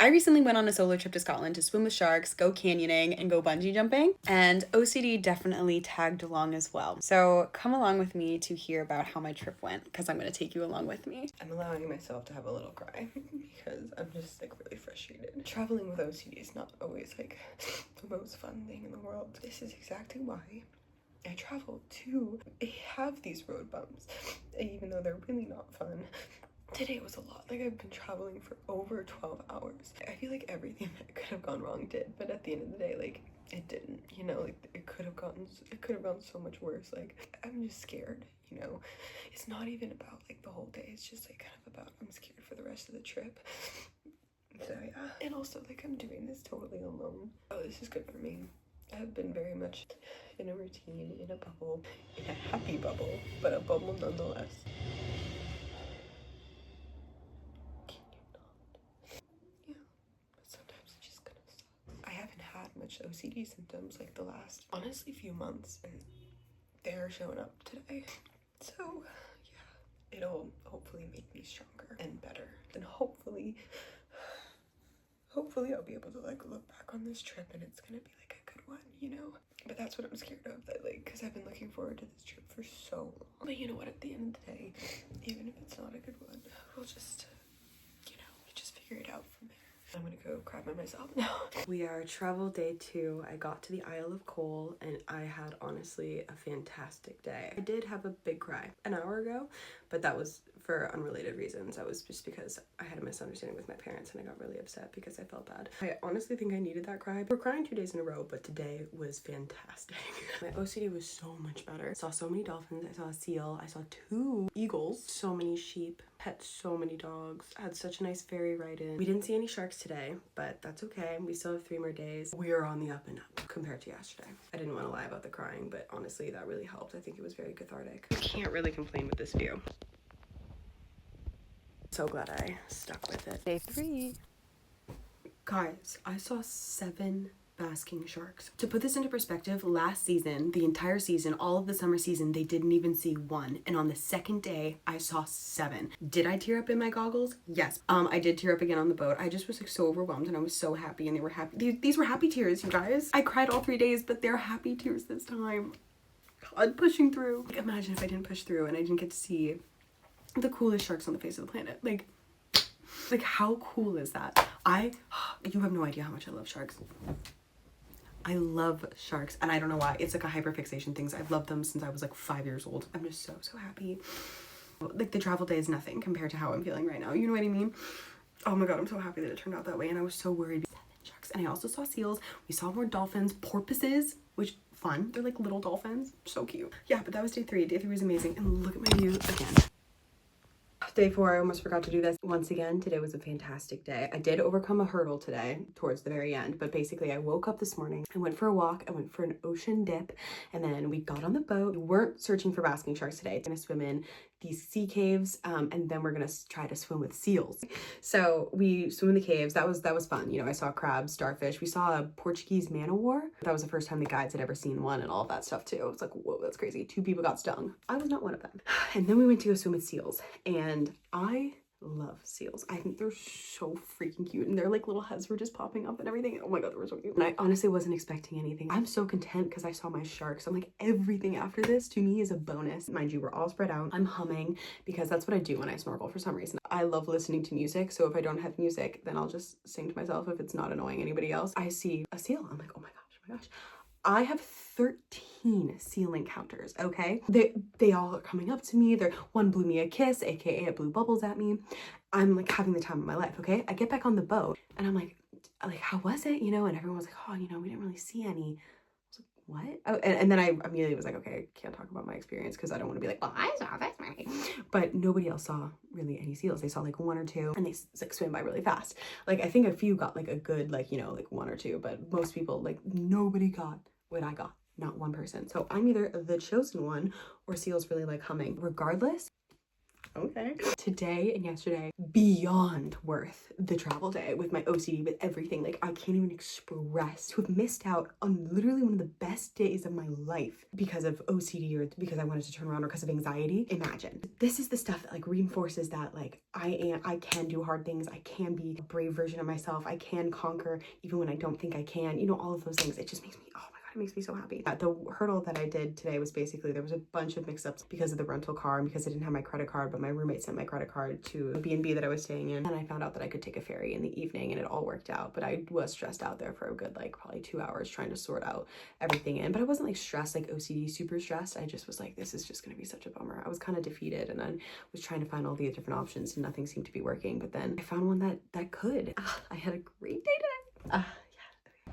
I recently went on a solo trip to Scotland to swim with sharks, go canyoning, and go bungee jumping, and OCD definitely tagged along as well. So come along with me to hear about how my trip went, because I'm going to take you along with me. I'm allowing myself to have a little cry because I'm just like really frustrated. Traveling with OCD is not always like the most fun thing in the world. This is exactly why I travel to have these road bumps, even though they're really not fun. Today was a lot. Like, I've been traveling for over 12 hours. I feel like everything that could have gone wrong did, but at the end of the day, like, it didn't, you know, like it could have gone so much worse. Like, I'm just scared, you know. It's not even about like the whole day, it's just like kind of about I'm scared for the rest of the trip. So yeah, and also like I'm doing this totally alone. Oh, this is good for me. I've been very much in a routine, in a bubble, in a happy bubble, but a bubble nonetheless. Much OCD symptoms like the last honestly few months, and they're showing up today. So yeah, it'll hopefully make me stronger and better, and hopefully I'll be able to like look back on this trip and it's gonna be like a good one, you know. But that's what I'm scared of, that like, because I've been looking forward to this trip for so long. But you know what, at the end of the day, even if it's not a good one, we'll just, you know, we just figure it out from there. I'm gonna go cry by myself now. We are travel day 2. I got to the Isle of Coal and I had honestly a fantastic day. I did have a big cry an hour ago, but that was for unrelated reasons. That was just because I had a misunderstanding with my parents and I got really upset because I felt bad. I honestly think I needed that cry. We're crying 2 days in a row, but today was fantastic. My OCD was so much better. I saw so many dolphins, I saw a seal, I saw 2 eagles, so many sheep, pet so many dogs, had such a nice ferry ride in. We didn't see any sharks today, but that's okay. We still have 3 more days. We are on the up and up compared to yesterday. I didn't want to lie about the crying, but honestly that really helped. I think it was very cathartic. I can't really complain with this view. So glad I stuck with it. Day 3. Guys, I saw 7 basking sharks. To put this into perspective, last season, the entire season, all of the summer season, they didn't even see 1. And on the second day, I saw 7. Did I tear up in my goggles? Yes. I did tear up again on the boat. I just was like so overwhelmed and I was so happy, and they were happy. These were happy tears, you guys. I cried all 3 days, but they're happy tears this time. God, pushing through. Like, imagine if I didn't push through and I didn't get to see the coolest sharks on the face of the planet. Like how cool is that? You have no idea how much I love sharks. I love sharks, and I don't know why. It's like a hyperfixation thing. I've loved them since I was like 5 years old. I'm just so happy. Like, the travel day is nothing compared to how I'm feeling right now. You know what I mean? Oh my god, I'm so happy that it turned out that way, and I was so worried. 7 sharks, and I also saw seals. We saw more dolphins, porpoises, which fun. They're like little dolphins. So cute. Yeah, but that was day 3. Day 3 was amazing, and look at my view again. Day 4, I almost forgot to do this. Once again, today was a fantastic day. I did overcome a hurdle today towards the very end, but basically I woke up this morning, I went for a walk, I went for an ocean dip, and then we got on the boat. We weren't searching for basking sharks today. We're gonna swim in these sea caves, and then we're gonna try to swim with seals. So we swim in the caves. That was fun. You know, I saw crabs, starfish. We saw a Portuguese man-o-war. That was the first time the guides had ever seen one, and all of that stuff too. It was like, whoa, that's crazy. 2 people got stung. I was not one of them. And then we went to go swim with seals, and I love seals. I think they're so freaking cute, and their like little heads were just popping up and everything. Oh my god, they were so cute. And I honestly wasn't expecting anything. I'm so content because I saw my sharks. I'm like, everything after this to me is a bonus. Mind you, we're all spread out. I'm humming because that's what I do when I snorkel for some reason. I love listening to music, so if I don't have music, then I'll just sing to myself if it's not annoying anybody else. I see a seal, I'm like, oh my gosh. I have 13 seal encounters, okay? They all are coming up to me. One blew me a kiss, aka it blew bubbles at me. I'm like having the time of my life, okay? I get back on the boat and I'm like, how was it? You know, and everyone was like, oh, you know, we didn't really see any. I was like, what? Oh, and then I immediately was like, okay, I can't talk about my experience because I don't want to be like, well, I saw this many. But nobody else saw really any seals. They saw like 1 or 2, and they like swam by really fast. Like, I think a few got like a good, like, you know, like 1 or 2, but most people, like, nobody got what I got. Not one person. So I'm either the chosen one or seals really like humming. Regardless, Okay. Today and yesterday, beyond worth the travel day with my OCD, with everything. Like, I can't even express to have missed out on literally one of the best days of my life because of OCD or because I wanted to turn around or because of anxiety. Imagine. This is the stuff that like reinforces that like I can do hard things. I can be a brave version of myself. I can conquer even when I don't think I can. You know, all of those things. It just makes me, oh my God, it makes me so happy. The hurdle that I did today was basically there was a bunch of mix-ups because of the rental car and because I didn't have my credit card, but my roommate sent my credit card to a B&B that I was staying in, and I found out that I could take a ferry in the evening, and it all worked out. But I was stressed out there for a good like probably 2 hours trying to sort out everything in. But I wasn't like stressed, like OCD super stressed. I just was like, this is just gonna be such a bummer. I was kind of defeated, and I was trying to find all the different options and nothing seemed to be working. But then I found one that could. I had a great day today.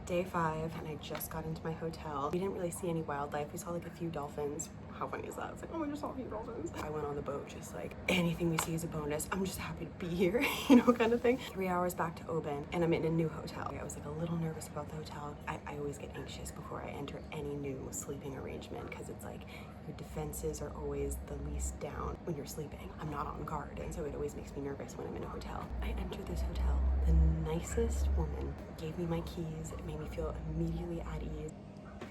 Day 5, and I just got into my hotel. We didn't really see any wildlife. We saw like a few dolphins. How funny is that? It's like, oh, we just saw a few dolphins. I went on the boat just like, anything we see is a bonus. I'm just happy to be here, you know, kind of thing. 3 hours back to Oban, and I'm in a new hotel. I was like a little nervous about the hotel. I always get anxious before I enter any new sleeping arrangement because it's like your defenses are always the least down when you're sleeping. I'm not on guard, and so it always makes me nervous when I'm in a hotel. I entered this hotel. The nicest woman gave me my keys. It made me feel immediately at ease.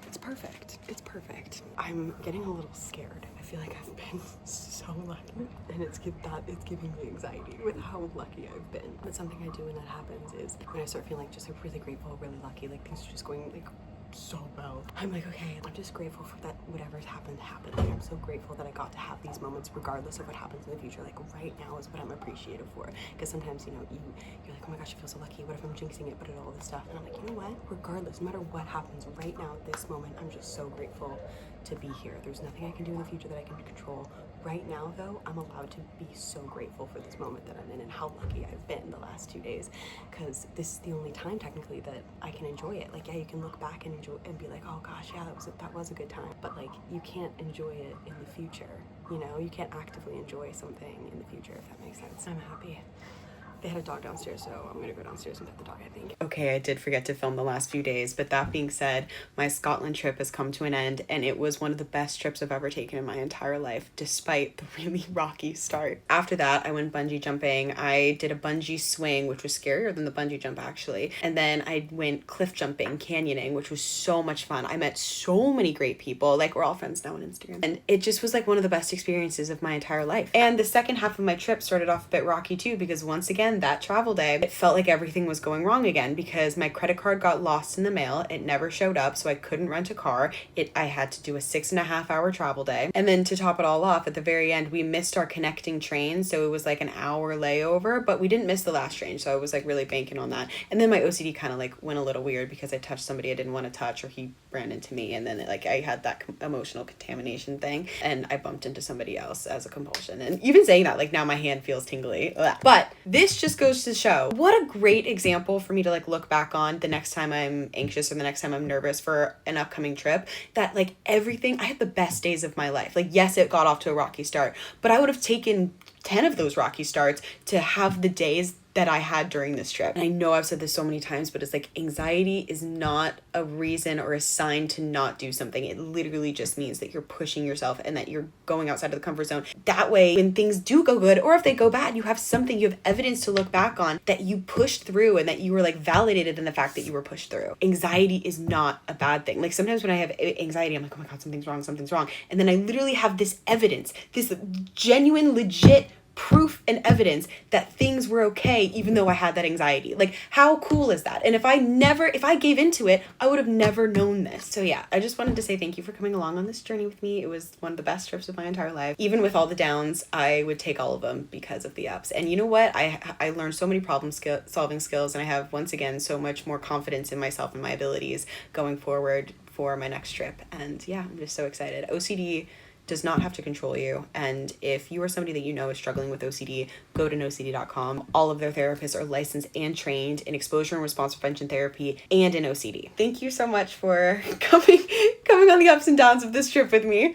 It's perfect. It's perfect. I'm getting a little scared. I feel like I've been so lucky, and it's giving me anxiety with how lucky I've been. But something I do when that happens is when I start feeling like just like really grateful, really lucky, like things are just going like so well. I'm like, okay, I'm just grateful for that whatever's happened. Like, I'm so grateful that I got to have these moments regardless of what happens in the future. Like right now is what I'm appreciative for. Because sometimes, you know, you're like, oh my gosh, I feel so lucky. What if I'm jinxing it? But all this stuff. And I'm like, you know what? Regardless, no matter what happens right now, this moment, I'm just so grateful to be here. There's nothing I can do in the future that I can control. Right now, though, I'm allowed to be so grateful for this moment that I'm in and how lucky I've been the last 2 days, because this is the only time technically that I can enjoy it. Like, yeah, you can look back and enjoy and be like, oh gosh, yeah, that was a good time, but like you can't enjoy it in the future. You know, you can't actively enjoy something in the future, if that makes sense. I'm happy. They had a dog downstairs, so I'm gonna go downstairs and pet the dog, I think. Okay, I did forget to film the last few days, but that being said, my Scotland trip has come to an end, and it was one of the best trips I've ever taken in my entire life, despite the really rocky start. After that, I went bungee jumping. I did a bungee swing, which was scarier than the bungee jump, actually. And then I went cliff jumping, canyoning, which was so much fun. I met so many great people. Like, we're all friends now on Instagram. And it just was like one of the best experiences of my entire life. And the second half of my trip started off a bit rocky too, because once again, that travel day, it felt like everything was going wrong again because my credit card got lost in the mail. It never showed up, so I couldn't rent a car. I had to do a 6.5 hour travel day. And then to top it all off, at the very end, we missed our connecting train, so it was like an hour layover, but we didn't miss the last train, so I was like really banking on that. And then my OCD kind of like went a little weird because I touched somebody I didn't want to touch, or he ran into me, and then like I had that emotional contamination thing, and I bumped into somebody else as a compulsion. And even saying that, like now my hand feels tingly. Ugh. But this just goes to show what a great example for me to like look back on the next time I'm anxious or the next time I'm nervous for an upcoming trip, that like everything, I had the best days of my life. Like, yes, it got off to a rocky start, but I would have taken 10 of those rocky starts to have the days that I had during this trip. And I know I've said this so many times, but it's like anxiety is not a reason or a sign to not do something. It literally just means that you're pushing yourself and that you're going outside of the comfort zone. That way, when things do go good or if they go bad, you have something, you have evidence to look back on that you pushed through and that you were like validated in the fact that you were pushed through. Anxiety is not a bad thing. Like sometimes when I have anxiety, I'm like, oh my God, something's wrong. And then I literally have this evidence, this genuine, legit proof and evidence that things were okay even though I had that anxiety. Like, how cool is that? And if I gave into it, I would have never known this. So yeah, I just wanted to say thank you for coming along on this journey with me. It was one of the best trips of my entire life. Even with all the downs, I would take all of them because of the ups. And you know what? I learned so many solving skills, and I have once again so much more confidence in myself and my abilities going forward for my next trip. And yeah, I'm just so excited. OCD does not have to control you. And if you are somebody that you know is struggling with OCD, go to NOCD.com. All of their therapists are licensed and trained in exposure and response prevention therapy and in OCD. Thank you so much for coming on the ups and downs of this trip with me.